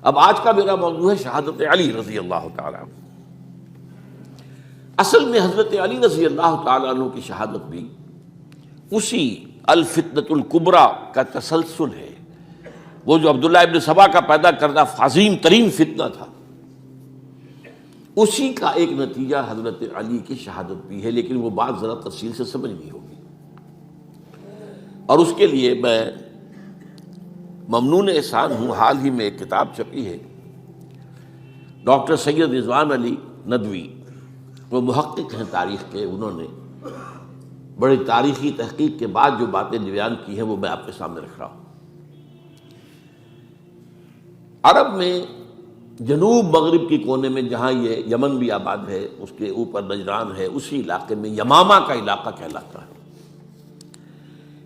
اب آج کا میرا موضوع ہے شہادت علی رضی اللہ تعالیٰ عنہ۔ اصل میں حضرت علی رضی اللہ تعالیٰ عنہ کی شہادت بھی اسی الفتنۃ الکبریٰ کا تسلسل ہے۔ وہ جو عبداللہ ابن سبا کا پیدا کردہ عظیم ترین فتنہ تھا، اسی کا ایک نتیجہ حضرت علی کی شہادت بھی ہے، لیکن وہ بات ذرا تفصیل سے سمجھنی ہوگی۔ اور اس کے لیے میں ممنون احسان ہوں، حال ہی میں ایک کتاب چھپی ہے، ڈاکٹر سید رضوان علی ندوی، وہ محقق ہیں تاریخ کے، انہوں نے بڑی تاریخی تحقیق کے بعد جو باتیں بیان کی ہیں وہ میں آپ کے سامنے رکھ رہا ہوں۔ عرب میں جنوب مغرب کی کونے میں جہاں یہ یمن بھی آباد ہے، اس کے اوپر نجران ہے، اسی علاقے میں یمامہ کا علاقہ کہلاتا ہے۔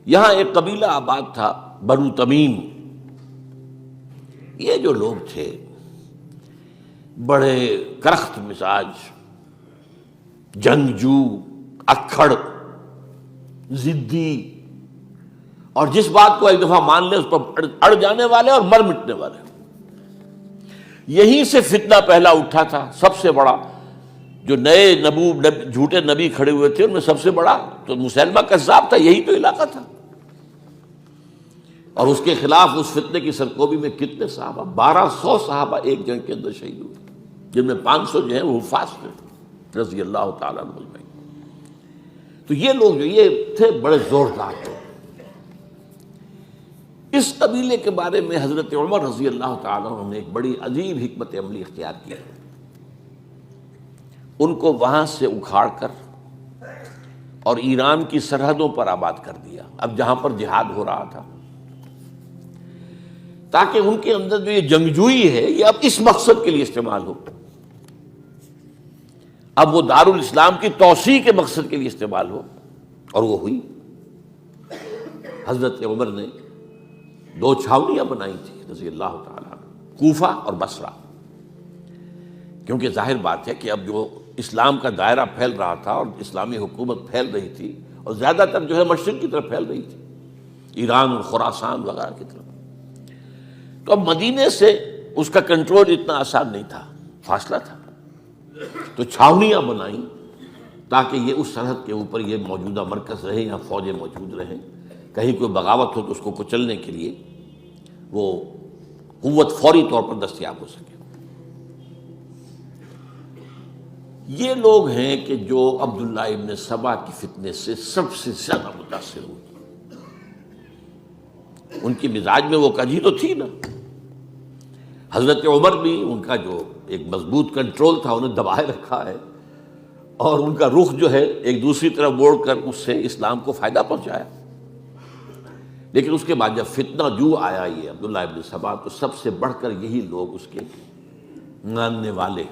یہاں ایک قبیلہ آباد تھا، بنو تمیم۔ یہ جو لوگ تھے بڑے کرخت مزاج، جنگجو، اکھڑ، ضدی، اور جس بات کو ایک دفعہ مان لے اس پر اڑ جانے والے اور مر مٹنے والے۔ یہیں سے فتنہ پہلا اٹھا تھا، سب سے بڑا جو نئے جھوٹے نبی کھڑے ہوئے تھے ان میں سب سے بڑا تو مسیلمہ کذاب تھا، یہی تو علاقہ تھا۔ اور اس کے خلاف اس فتنے کی سرکوبی میں کتنے صحابہ، 1200 صحابہ ایک جنگ کے اندر شہید ہوئے، جن میں 500 جو ہیں وہ حفاظ تھے رضی اللہ تعالیٰ عنہ۔ تو یہ لوگ جو یہ تھے بڑے زوردار تھے۔ اس قبیلے کے بارے میں حضرت عمر رضی اللہ تعالیٰ عنہ نے ایک بڑی عجیب حکمت عملی اختیار کی۔ ان کو وہاں سے اکھاڑ کر اور ایران کی سرحدوں پر آباد کر دیا، اب جہاں پر جہاد ہو رہا تھا، تاکہ ان کے اندر جو یہ جنگجوئی ہے یہ اب اس مقصد کے لیے استعمال ہو، اب وہ دارالاسلام کی توسیع کے مقصد کے لیے استعمال ہو، اور وہ ہوئی۔ حضرت عمر نے 2 چھاونیاں بنائی تھی رضی اللہ تعالیٰ عنہ، کوفہ اور بصرہ، کیونکہ ظاہر بات ہے کہ اب جو اسلام کا دائرہ پھیل رہا تھا اور اسلامی حکومت پھیل رہی تھی، اور زیادہ تر جو ہے مشرق کی طرف پھیل رہی تھی، ایران اور خراسان وغیرہ کی طرف، تو اب مدینے سے اس کا کنٹرول اتنا آسان نہیں تھا، فاصلہ تھا، تو چھاونیاں بنائیں تاکہ یہ اس سرحد کے اوپر یہ موجودہ مرکز رہے، یہاں فوجیں موجود رہیں، کہیں کوئی بغاوت ہو تو اس کو کچلنے کے لیے وہ قوت فوری طور پر دستیاب ہو سکے۔ یہ لوگ ہیں کہ جو عبداللہ ابن سبا کی فتنے سے سب سے زیادہ متاثر ہوئے۔ ان کی مزاج میں وہ کجی تو تھی نا۔ حضرت عمر بھی ان کا جو ایک مضبوط کنٹرول تھا انہیں دبائے رکھا ہے، اور ان کا رخ جو ہے ایک دوسری طرف موڑ کر اس سے اسلام کو فائدہ پہنچایا۔ لیکن اس کے بعد جب فتنہ جو آیا یہ عبداللہ ابن سبا، تو سب سے بڑھ کر یہی لوگ اس کے ماننے والے،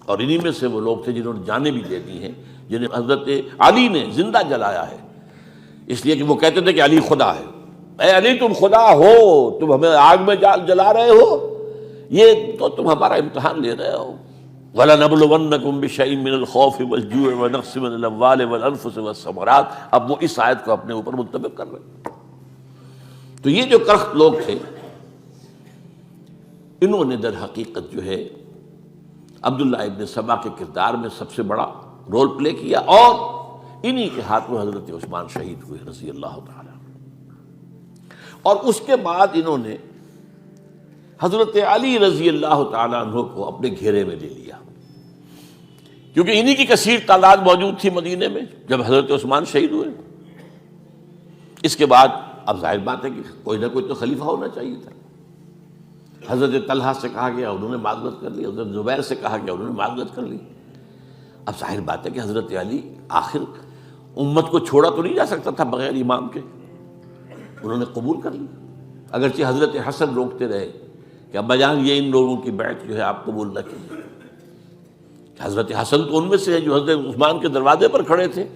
اور انہی میں سے وہ لوگ تھے جنہوں نے جانیں بھی دے دی ہیں، جنہیں حضرت علی نے زندہ جلایا ہے، اس لیے کہ وہ کہتے تھے کہ علی خدا ہے۔ اے علی تم خدا ہو، تم ہمیں آگ میں جلا رہے ہو، یہ تو تم ہمارا امتحان لے رہے ہو۔ وَلَنَبْلُوَنَّكُمْ بِشَيْءٍ مِّنَ الْخَوْفِ وَالْجُوعِ وَنَقْصٍ مِّنَ الْأَمْوَالِ وَالْأَنفُسِ وَالثَّمَرَاتِ۔ اب وہ اس آیت کو اپنے اوپر منطبق کر رہے ہیں۔ تو یہ جو کرخت لوگ تھے، انہوں نے در حقیقت جو ہے عبداللہ ابن سبا کے کردار میں سب سے بڑا رول پلے کیا، اور انہی کے ہاتھوں حضرت عثمان شہید ہوئے رضی اللہ تعالیٰ۔ اور اس کے بعد انہوں نے حضرت علی رضی اللہ تعالیٰ عنہ کو اپنے گھیرے میں لے لیا، کیونکہ انہی کی کثیر تعداد موجود تھی مدینے میں جب حضرت عثمان شہید ہوئے۔ اس کے بعد اب ظاہر بات ہے کہ کوئی نہ کوئی تو خلیفہ ہونا چاہیے تھا۔ حضرت طلحہ سے کہا گیا، انہوں نے معذرت کر لی، حضرت زبیر سے کہا گیا، انہوں نے معذرت کر لی۔ اب ظاہر بات ہے کہ حضرت علی آخر امت کو چھوڑا تو نہیں جا سکتا تھا بغیر امام کے، انہوں نے قبول کر لی، اگرچہ حضرت حسن روکتے رہے کہ ابا جان یہ ان لوگوں کی بیعت جو ہے آپ قبول نہ کیجیے۔ حضرت حسن تو ان میں سے ہیں جو حضرت عثمان کے دروازے پر کھڑے تھے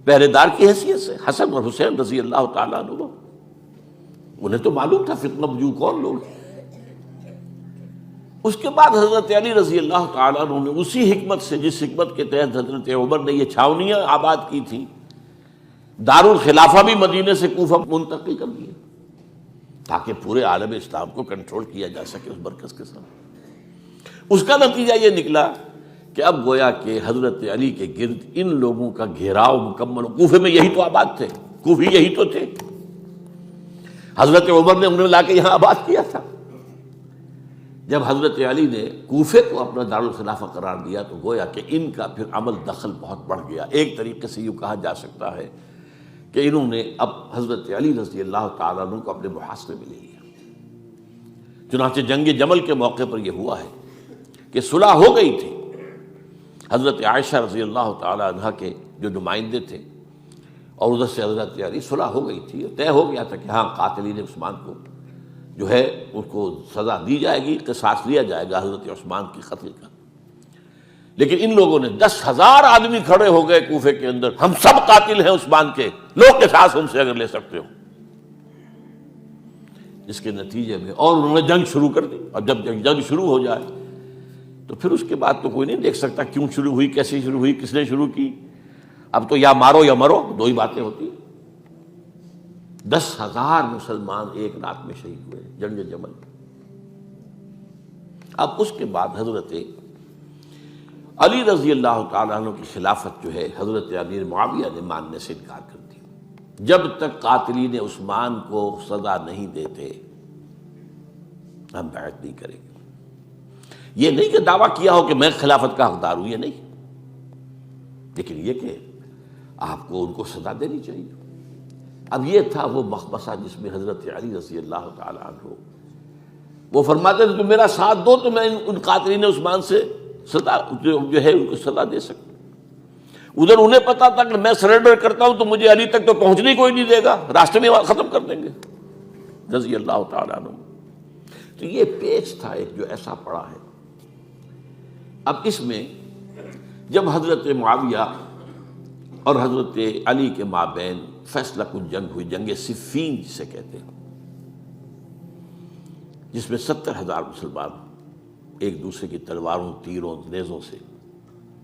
پہرے دار کی حیثیت سے، حسن اور حسین رضی اللہ تعالیٰ عنہ، انہیں تو معلوم تھا فتنہ جو کون لوگ ہیں۔ اس کے بعد حضرت علی رضی اللہ تعالیٰ عنہ نے اسی حکمت سے، جس حکمت کے تحت حضرت عمر نے یہ چھاونیاں آباد کی تھی، دارالخلافہ بھی مدینے سے کوفہ منتقل کر دیا تاکہ پورے عالم اسلام کو کنٹرول کیا جا سکے اس مرکز کے ساتھ۔ اس کا نتیجہ یہ نکلا کہ اب گویا کہ حضرت علی کے گرد ان لوگوں کا گھیراؤ مکمل. کوفے میں یہی تو آباد تھے، کوفی یہی تو تھے. حضرت عمر نے انہیں لا کے یہاں آباد کیا تھا. جب حضرت علی نے کوفے کو اپنا دارالخلافہ قرار دیا تو گویا کہ ان کا پھر عمل دخل بہت بڑھ گیا. ایک طریقے سے یوں کہا جا سکتا ہے کہ انہوں نے اب حضرت علی رضی اللہ تعالیٰ عنہ کو اپنے محاصرے میں لے لیا. چنانچہ جنگ جمل کے موقع پر یہ ہوا ہے کہ صلح ہو گئی تھی. حضرت عائشہ رضی اللہ تعالیٰ عنہ کے جو نمائندے تھے اور ادھر سے حضرت علی، صلح ہو گئی تھی. طے ہو گیا تھا کہ ہاں قاتلین عثمان کو جو ہے اس کو سزا دی جائے گی، قصاص لیا جائے گا حضرت عثمان کی قتل کا. لیکن ان لوگوں نے 10,000 آدمی کھڑے ہو گئے کوفے کے اندر، ہم سب قاتل ہیں عثمان کے، لوگ قصاص ہم سے اگر لے سکتے ہو. جس کے نتیجے میں اور انہوں نے جنگ شروع کر دی. اور جب جنگ شروع ہو جائے تو پھر اس کے بعد تو کوئی نہیں دیکھ سکتا کیوں شروع ہوئی، کیسے شروع ہوئی، کس نے شروع کی. اب تو یا مارو یا مرو، دو ہی باتیں ہوتی. 10,000 مسلمان ایک رات میں شہید ہوئے جنگ جمل. اب اس کے بعد حضرت علی رضی اللہ تعالیٰ عنہ کی خلافت جو ہے حضرت امیر معاویہ نے ماننے سے انکار کر دیا. جب تک قاتلین عثمان کو سزا نہیں دیتے ہم بیعت نہیں کریں گے. یہ نہیں کہ دعویٰ کیا ہو کہ میں خلافت کا حقدار ہوں، یہ نہیں، لیکن یہ کہ آپ کو ان کو سزا دینی چاہیے. اب یہ تھا وہ مخمصہ جس میں حضرت علی رضی اللہ تعالیٰ عنہ وہ فرماتے تھے تم میرا ساتھ دو تو میں ان قاتلین عثمان سے سزا جو ہے ان کو سزا دے سکتا. ادھر انہیں پتا تھا کہ میں سرنڈر کرتا ہوں تو مجھے علی تک تو پہنچنے کوئی نہیں دے گا، راستے میں ختم کر دیں گے رضی اللہ تعالیٰ عنہ. تو یہ پیچ تھا ایک جو ایسا پڑا ہے. اب اس میں جب حضرت معاویہ اور حضرت علی کے مابین فیصلہ کن جنگ ہوئی، جنگ صفین جسے کہتے ہیں، جس میں 70,000 مسلمان ایک دوسرے کی تلواروں، تیروں، نیزوں سے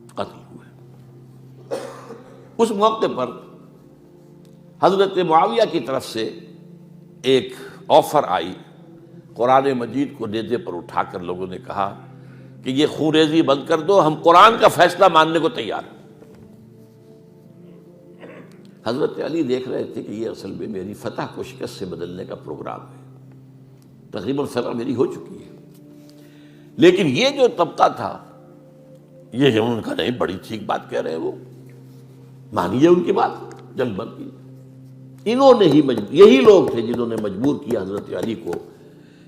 قتل ہوئے. اس موقع پر حضرت معاویہ کی طرف سے ایک آفر آئی. قرآن مجید کو نیزے پر اٹھا کر لوگوں نے کہا کہ یہ خونریزی بند کر دو، ہم قرآن کا فیصلہ ماننے کو تیار ہیں. حضرت علی دیکھ رہے تھے کہ یہ اصل میں میری فتح کو شکست سے بدلنے کا پروگرام ہے. تقریباً فتح میری ہو چکی ہے، لیکن یہ جو طبقہ تھا یہ انہوں نے کہا نہیں بڑی ٹھیک بات کہہ رہے ہیں، وہ مانیے ان کی بات، جنگ بند کی. انہوں نے ہی یہی لوگ تھے جنہوں نے مجبور کیا حضرت علی کو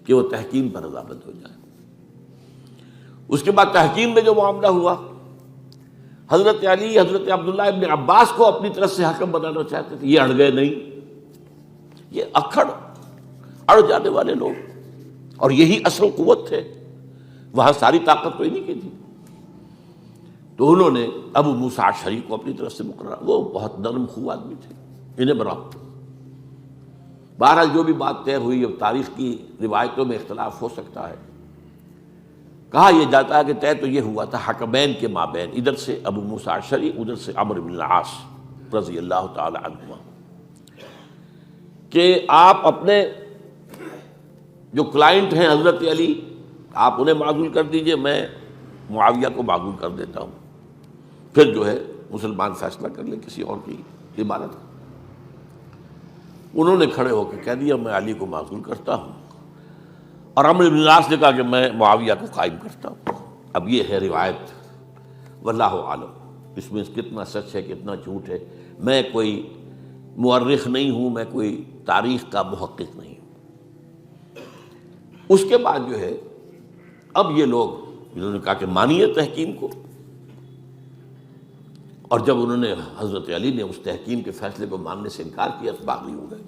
کہ وہ تحکیم پر رضامند ہو جائے. اس کے بعد تحکیم میں جو معاملہ ہوا، حضرت علی حضرت عبداللہ ابن عباس کو اپنی طرف سے حکم بنانا چاہتے تھے. یہ اڑ گئے نہیں. یہ اڑ جانے والے لوگ، اور یہی اصل قوت تھے، وہاں ساری طاقت تو انہیں کی تھی. تو انہوں نے ابو موسیٰ اشعری کو اپنی طرف سے مقررہ، وہ بہت نرم خو آدمی تھے، انہیں بناؤ. بہرحال جو بھی بات طے ہوئی، اب تاریخ کی روایتوں میں اختلاف ہو سکتا ہے. کہا یہ جاتا ہے کہ طے تو یہ ہوا تھا حکمین کے مابین، ادھر سے ابو موسیٰ اشعری، ادھر سے عمرو بن العاص رضی اللہ تعالی عنہما، کہ آپ اپنے جو کلائنٹ ہیں حضرت علی آپ انہیں معزول کر دیجئے، میں معاویہ کو معزول کر دیتا ہوں. پھر جو ہے مسلمان فیصلہ کر لیں کسی اور کی عبادت. انہوں نے کھڑے ہو کے کہہ دیا میں علی کو معزول کرتا ہوں، اور عمرو بن العاص نے کہا کہ میں معاویہ کو قائم کرتا ہوں. اب یہ ہے روایت، واللہ عالم اس میں کتنا سچ ہے کتنا جھوٹ ہے. میں کوئی مورخ نہیں ہوں، میں کوئی تاریخ کا محقق نہیں ہوں. اس کے بعد جو ہے اب یہ لوگ انہوں نے کہا کہ مانیے تحکیم کو، اور جب انہوں نے حضرت علی نے اس تحکیم کے فیصلے کو ماننے سے انکار کیا تو باغی ہو گئے،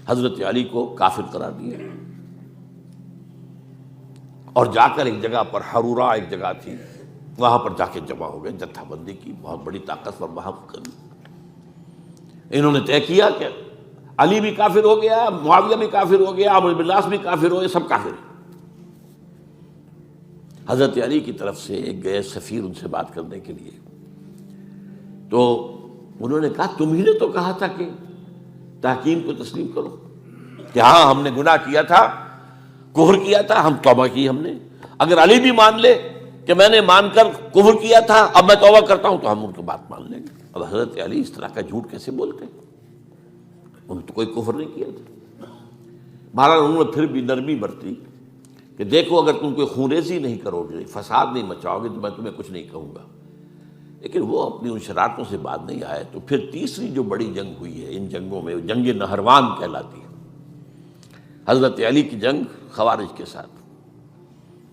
حضرت علی کو کافر قرار دیا. اور جا کر ایک جگہ پر حرورہ ایک جگہ تھی، وہاں پر جا کے جمع ہو گئے، جتھا بندی کی، بہت بڑی طاقت پر وہاں کری. انہوں نے طے کیا کہ علی بھی کافر ہو گیا، معاویہ بھی کافر ہو گیا، عمرو بن العاص بھی کافر ہو گئے، سب کافر ہیں. حضرت علی کی طرف سے ایک گئے سفیر ان سے بات کرنے کے لیے، تو انہوں نے کہا تم ہی نے تو کہا تھا کہ تحکیم کو تسلیم کرو، کہ ہاں ہم نے گناہ کیا تھا، کفر کیا تھا، ہم توبہ کی ہم نے. اگر علی بھی مان لے کہ میں نے مان کر کفر کیا تھا، اب میں توبہ کرتا ہوں، تو ہم ان کی بات مان لیں گے. اب حضرت علی اس طرح کا جھوٹ کیسے بولتے ہیں؟ انہوں نے تو کوئی کفر نہیں کیا تھا. بہرحال انہوں نے پھر بھی نرمی برتی کہ دیکھو اگر تم کوئی خونریزی نہیں کرو گے، فساد نہیں مچاؤ گے، تو میں تمہیں کچھ نہیں کہوں گا. لیکن وہ اپنی ان شرارتوں سے بعد نہیں آئے. تو پھر تیسری جو بڑی جنگ ہوئی ہے ان جنگوں میں، جنگ نہروان کہلاتی ہے، حضرت علی کی جنگ خوارج کے ساتھ،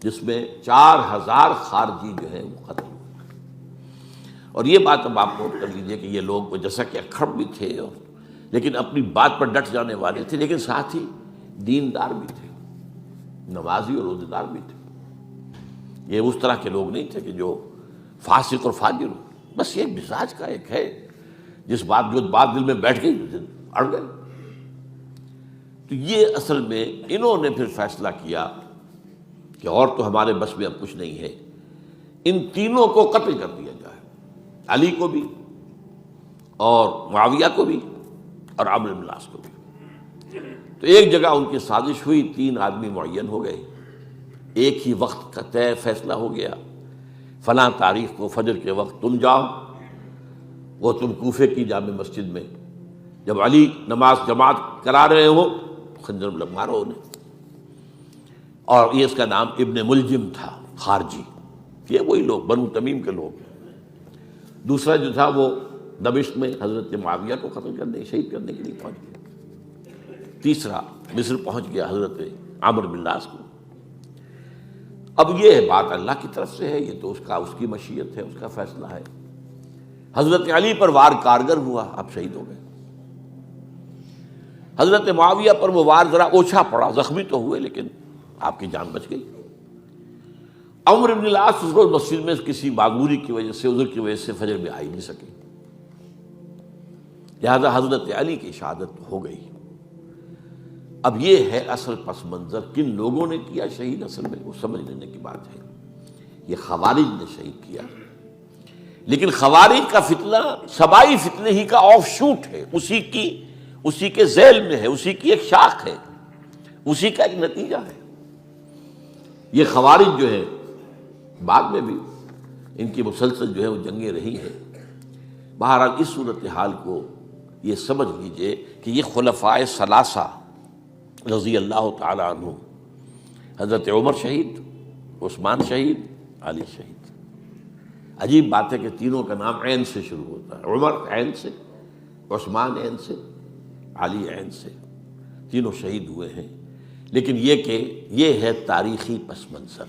جس میں 4000 خارجی جو ہیں وہ قتل ہوئے. اور یہ بات اب آپ نوٹ کر لیجئے کہ یہ لوگ جیسا کہ اکھڑ بھی تھے لیکن اپنی بات پر ڈٹ جانے والے تھے، لیکن ساتھ ہی دیندار بھی تھے، نمازی اور روزہ دار بھی تھے. یہ اس طرح کے لوگ نہیں تھے کہ جو فاسق اور فاجر ہو. بس یہ مزاج کا ایک ہے، جو بات دل میں بیٹھ گئی اڑ گئے. تو یہ اصل میں انہوں نے پھر فیصلہ کیا کہ اور تو ہمارے بس میں اب کچھ نہیں ہے، ان تینوں کو قتل کر دیا جائے، علی کو بھی اور معاویہ کو بھی اور عمرو بن العاص کو بھی. تو ایک جگہ ان کی سازش ہوئی، 3 آدمی معین ہو گئے، ایک ہی وقت کا طے فیصلہ ہو گیا، فلاں تاریخ کو فجر کے وقت تم جاؤ، وہ تم کوفے کی جامع مسجد میں، جب علی نماز جماعت کرا رہے ہو خنجر مارو انہیں. اور یہ اس کا نام ابن ملجم تھا، خارجی، یہ وہی لوگ بنو تمیم کے لوگ. دوسرا جو تھا وہ دمشق میں حضرت معاویہ کو قتل کرنے، شہید کرنے کے لیے پہنچ گیا. تیسرا مصر پہنچ گیا حضرت عمرو بن العاص کو. اب یہ بات اللہ کی طرف سے ہے، یہ تو اس کی مشیت ہے، اس کا فیصلہ ہے. حضرت علی پر وار کارگر ہوا، آپ شہید ہو گئے. حضرت معاویہ پر وہ وار ذرا اوچھا پڑا، زخمی تو ہوئے لیکن آپ کی جان بچ گئی. عمرو بن العاص اس روز مسجد میں کسی معذوری کی وجہ سے، عذر کی وجہ سے فجر میں آ ہی نہیں سکے، لہذا حضرت علی کی شہادت ہو گئی. اب یہ ہے اصل پس منظر، کن لوگوں نے کیا شہید، اصل میں وہ سمجھ لینے کی بات ہے. یہ خوارج نے شہید کیا، لیکن خوارج کا فتنہ سبائی فتنے ہی کا آف شوٹ ہے، اسی کے ذیل میں ہے، اسی کی ایک شاخ ہے، اسی کا ایک نتیجہ ہے. یہ خوارج جو ہے بعد میں بھی ان کی مسلسل جو ہے وہ جنگیں رہی ہیں. بہرحال اس صورتحال کو یہ سمجھ لیجئے کہ یہ خلفائے ثلاثہ رضی اللہ تعالی عنہ، حضرت عمر شہید، عثمان شہید، علی شہید. عجیب بات ہے کہ تینوں کا نام عین سے شروع ہوتا ہے، عمر عین سے، عثمان عین سے، علی عین سے. تینوں شہید ہوئے ہیں. لیکن یہ کہ یہ ہے تاریخی پس منظر.